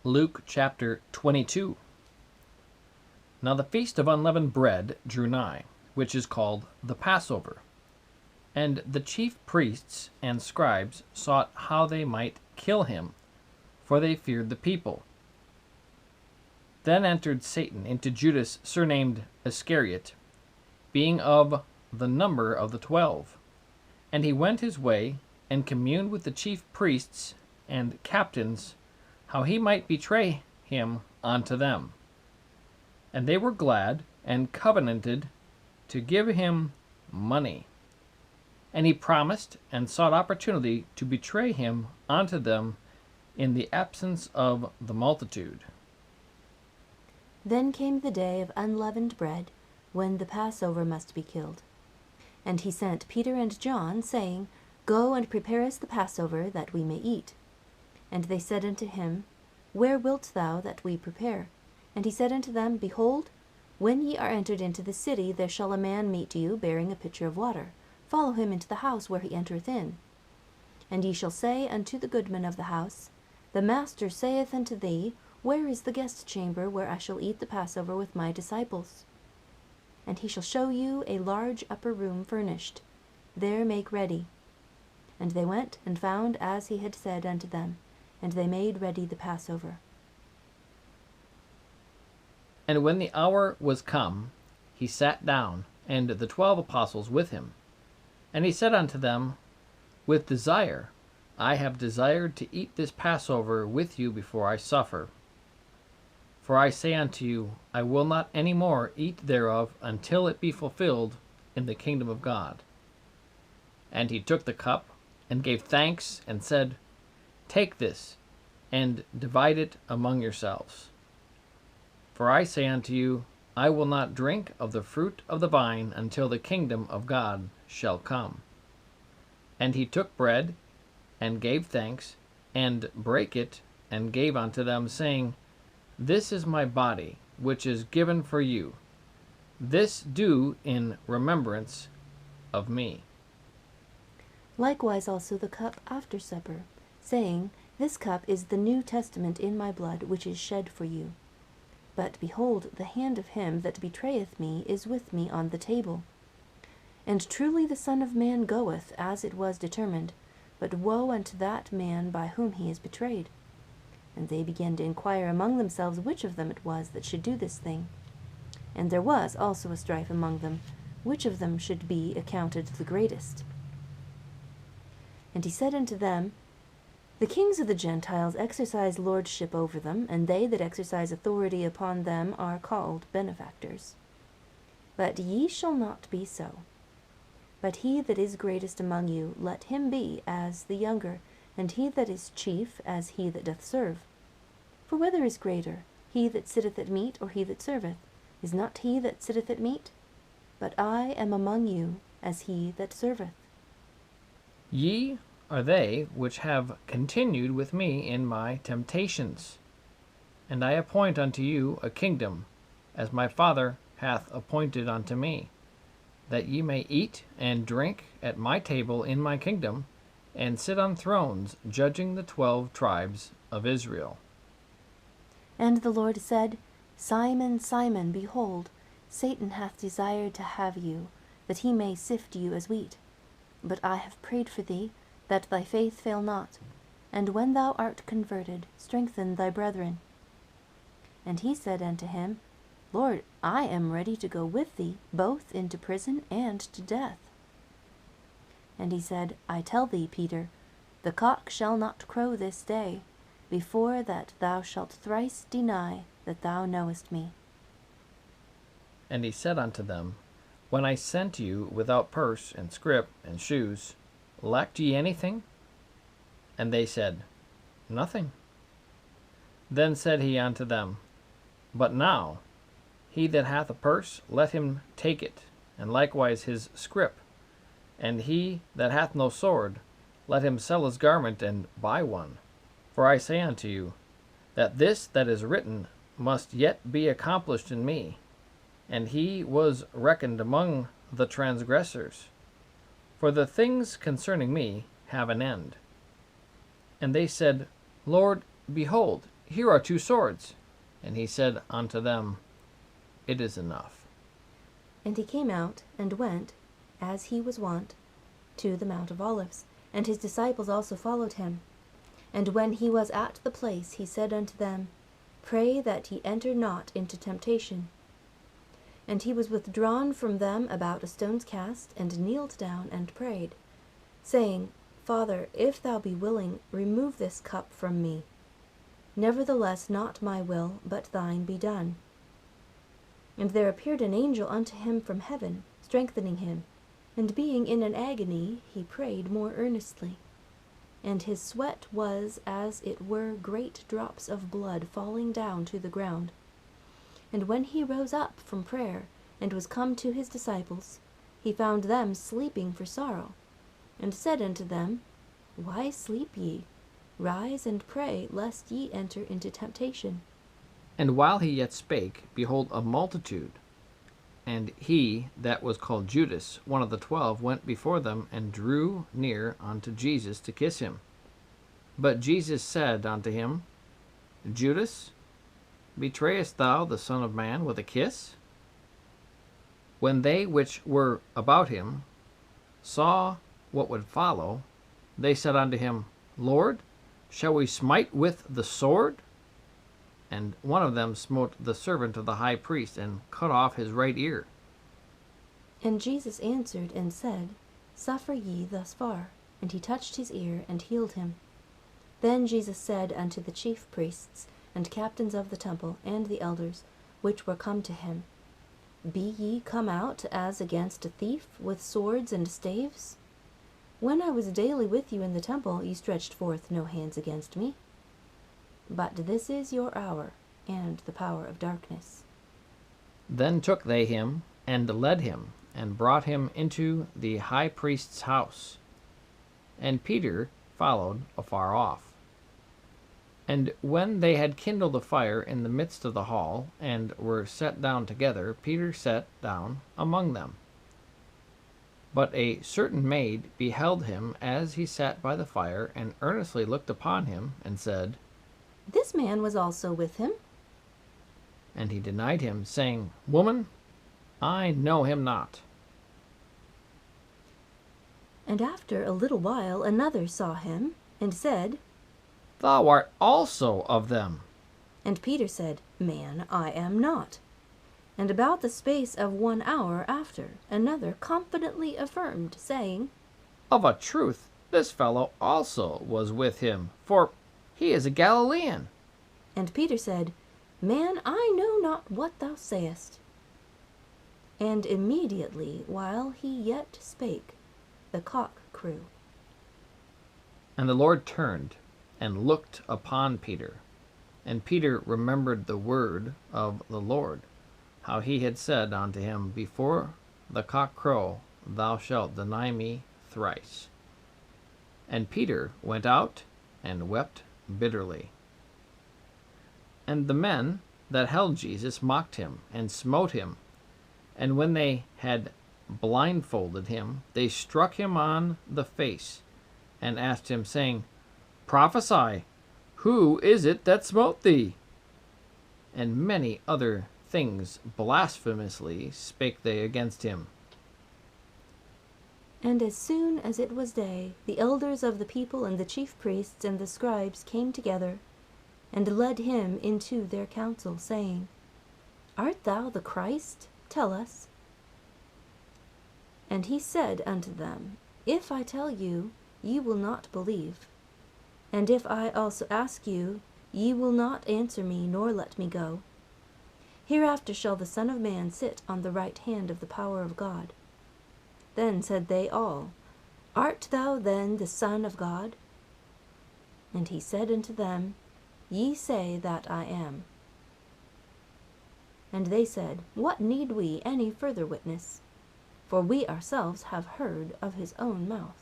Luke chapter 22. Now the feast of unleavened bread drew nigh, which is called the Passover. And the chief priests and scribes sought how they might kill him, for they feared the people. Then entered Satan into Judas, surnamed Iscariot, being of the number of the 12. And he went his way, and communed with the chief priests and captains, how he might betray him unto them. And they were glad, and covenanted to give him money. And he promised, and sought opportunity to betray him unto them in the absence of the multitude. Then came the day of unleavened bread, when the Passover must be killed. And he sent Peter and John, saying, Go and prepare us the Passover, that we may eat. And they said unto him, Where wilt thou that we prepare? And he said unto them, Behold, when ye are entered into the city, there shall a man meet you, bearing a pitcher of water. Follow him into the house where he entereth in. And ye shall say unto the goodman of the house, The master saith unto thee, Where is the guest chamber, where I shall eat the Passover with my disciples? And he shall show you a large upper room furnished. There make ready. And they went and found as he had said unto them, and they made ready the Passover. And when the hour was come, he sat down, and the 12 apostles with him. And he said unto them, With desire I have desired to eat this Passover with you before I suffer. For I say unto you, I will not any more eat thereof until it be fulfilled in the kingdom of God. And he took the cup, and gave thanks, and said, Take this, and divide it among yourselves. For I say unto you, I will not drink of the fruit of the vine until the kingdom of God shall come. And he took bread, and gave thanks, and brake it, and gave unto them, saying, This is my body, which is given for you. This do in remembrance of me. Likewise also the cup after supper, saying, This cup is the New Testament in my blood, which is shed for you. But behold, the hand of him that betrayeth me is with me on the table. And truly the Son of Man goeth, as it was determined, but woe unto that man by whom he is betrayed. And they began to inquire among themselves which of them it was that should do this thing. And there was also a strife among them, which of them should be accounted the greatest. And he said unto them, The kings of the Gentiles exercise lordship over them, and they that exercise authority upon them are called benefactors. But ye shall not be so. But he that is greatest among you, let him be as the younger, and he that is chief as he that doth serve. For whether is greater, he that sitteth at meat, or he that serveth? Is not he that sitteth at meat? But I am among you as he that serveth. Ye are they which have continued with me in my temptations. And I appoint unto you a kingdom, as my Father hath appointed unto me, that ye may eat and drink at my table in my kingdom, and sit on thrones, judging the 12 tribes of Israel. And the Lord said, Simon, Simon, behold, Satan hath desired to have you, that he may sift you as wheat. But I have prayed for thee, that thy faith fail not, and when thou art converted, strengthen thy brethren. And he said unto him, Lord, I am ready to go with thee, both into prison and to death. And he said, I tell thee, Peter, the cock shall not crow this day, before that thou shalt thrice deny that thou knowest me. And he said unto them, When I sent you without purse and scrip and shoes, lacked ye anything? And they said, Nothing. Then said he unto them, But now, he that hath a purse, let him take it, and likewise his scrip. And he that hath no sword, let him sell his garment and buy one. For I say unto you, that this that is written must yet be accomplished in me. And he was reckoned among the transgressors. For the things concerning me have an end. And they said, Lord, behold, Here are 2 swords. And he said unto them, It is enough. And he came out, and went, as he was wont, to the Mount of Olives, and his disciples also followed him. And when he was at the place, he said unto them, Pray that ye enter not into temptation. And he was withdrawn from them about a stone's cast, and kneeled down and prayed, saying, Father, if thou be willing, remove this cup from me. Nevertheless, not my will, but thine be done. And there appeared an angel unto him from heaven, strengthening him. And being in an agony, he prayed more earnestly. And his sweat was as it were great drops of blood falling down to the ground. And when he rose up from prayer, and was come to his disciples, he found them sleeping for sorrow, and said unto them, Why sleep ye? Rise and pray, lest ye enter into temptation. And while he yet spake, behold, a multitude, and he that was called Judas, one of the 12, went before them, and drew near unto Jesus to kiss him. But Jesus said unto him, Judas, betrayest thou the Son of Man with a kiss? When they which were about him saw what would follow, they said unto him, Lord, shall we smite with the sword? And one of them smote the servant of the high priest, and cut off his right ear. And Jesus answered and said, Suffer ye thus far. And he touched his ear, and healed him. Then Jesus said unto the chief priests, and captains of the temple, and the elders, which were come to him, Be ye come out as against a thief, with swords and staves? When I was daily with you in the temple, ye stretched forth no hands against me. But this is your hour, and the power of darkness. Then took they him, and led him, and brought him into the high priest's house. And Peter followed afar off. And when they had kindled a fire in the midst of the hall, and were set down together, Peter sat down among them. But a certain maid beheld him as he sat by the fire, and earnestly looked upon him, and said, This man was also with him. And he denied him, saying, Woman, I know him not. And after a little while another saw him, and said, Thou art also of them. And Peter said, Man, I am not. And about the space of 1 hour after, another confidently affirmed, saying, Of a truth, this fellow also was with him, for he is a Galilean. And Peter said, Man, I know not what thou sayest. And immediately, while he yet spake, the cock crew. And the Lord turned, and looked upon Peter. And Peter remembered the word of the Lord, how he had said unto him, Before the cock crow, thou shalt deny me thrice. And Peter went out, and wept bitterly. And the men that held Jesus mocked him, and smote him. And when they had blindfolded him, they struck him on the face, and asked him, saying, Prophesy, who is it that smote thee? And many other things blasphemously spake they against him. And as soon as it was day, the elders of the people and the chief priests and the scribes came together, and led him into their council, saying, Art thou the Christ? Tell us. And he said unto them, If I tell you, ye will not believe. And if I also ask you, ye will not answer me, nor let me go. Hereafter shall the Son of Man sit on the right hand of the power of God. Then said they all, Art thou then the Son of God? And he said unto them, Ye say that I am. And they said, What need we any further witness? For we ourselves have heard of his own mouth.